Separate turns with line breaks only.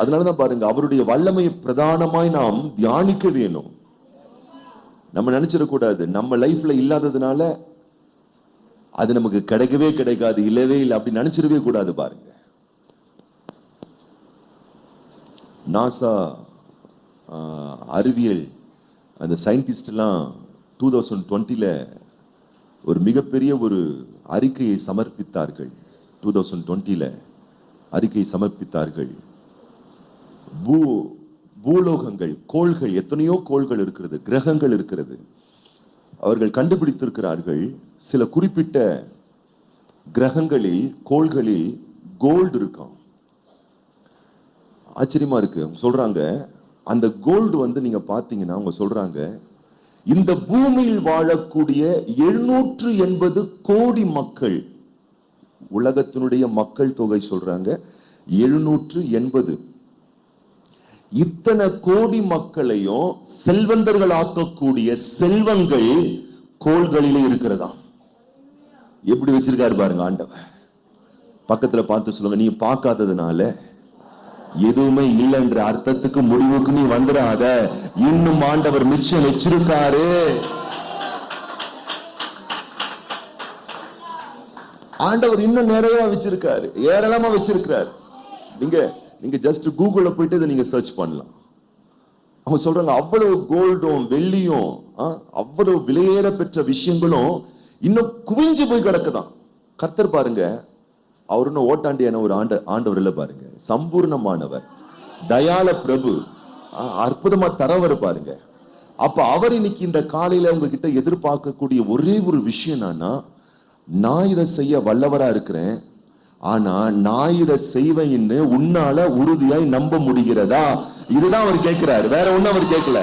அதனாலதான் பாருங்க, அவருடைய வல்லமையை பிரதானமாய் நாம் தியானிக்க வேணும். நம்ம நினைச்சிடக்கூடாது நம்ம லைஃப்ல இல்லாததுனால அது நமக்கு கிடைக்கவே கிடைக்காது, இல்லவே இல்லை அப்படி நினைச்சிடவே கூடாது. பாருங்க, நாசா அறிவியல் அந்த சயின்டிஸ்ட் எல்லாம் 2020ல ஒரு மிகப்பெரிய ஒரு அறிக்கையை சமர்ப்பித்தார்கள். 2020ல அறிக்கையை சமர்ப்பித்தார்கள். பூலோகங்கள், கோள்கள், எத்தனையோ கோள்கள் இருக்கிறது, கிரகங்கள் இருக்கிறது. அவர்கள் கண்டுபிடித்திருக்கிறார்கள், சில குறிப்பிட்ட கிரகங்களில், கோள்களில் கோல்டு இருக்காம். ஆச்சரியமா இருக்கு. சொல்றாங்க அந்த கோல்டு நீங்க பாத்தீங்கன்னா அவங்க சொல்றாங்க, இந்த பூமியில் வாழக்கூடிய 780 கோடி மக்கள், உலகத்தினுடைய மக்கள் தொகை சொல்றாங்க 780, இத்தனை கோடி மக்களையும் செல்வந்தர்கள் ஆக்கக்கூடிய செல்வங்கள் கோள்களிலே இருக்கிறதா. எப்படி வச்சிருக்காரு பாருங்க ஆண்டவர். பக்கத்துல பார்த்து சொல்லுங்க, நீ பார்க்காததுனால எதுவுமே இல்லைன்ற அர்த்தத்துக்கு முடிவுக்கு நீ வந்துடாத. இன்னும் ஆண்டவர் மிச்சம் வச்சிருக்காரு. ஆண்டவர் இன்னும் நிறைய வச்சிருக்காரு, ஏராளமா வச்சிருக்காரு. நீங்க ஜஸ்ட் கூகுள்ல போயிட்டு இதை நீங்க சர்ச் பண்ணலாம். அவங்க சொல்றாங்க அவ்வளவு கோல்டும் வெள்ளியும் அவ்வளவு விலையேற பெற்ற விஷயங்களும் இன்னும் குவிஞ்சு போய் கிடக்குதான். கர்த்தர் பாருங்க, அவர் இன்னும் ஓட்டாண்டியான ஒரு ஆண்டவர் இல்ல பாருங்க, சம்பூர்ணமானவர், தயால பிரபு, அற்புதமா தரவர் பாருங்க. அப்ப அவர் இன்னைக்கு இந்த காலையில உங்ககிட்ட எதிர்பார்க்கக்கூடிய ஒரே ஒரு விஷயம் என்னன்னா, நான் இதை செய்ய வல்லவரா இருக்கிறேன், ஆனா நான் இதை செய்வேன்னு உன்னால உறுதியாய் நம்ப முடிகிறதா? இதுதான் அவர் கேட்கிறாரு, வேற ஒண்ணும் அவர் கேட்கல.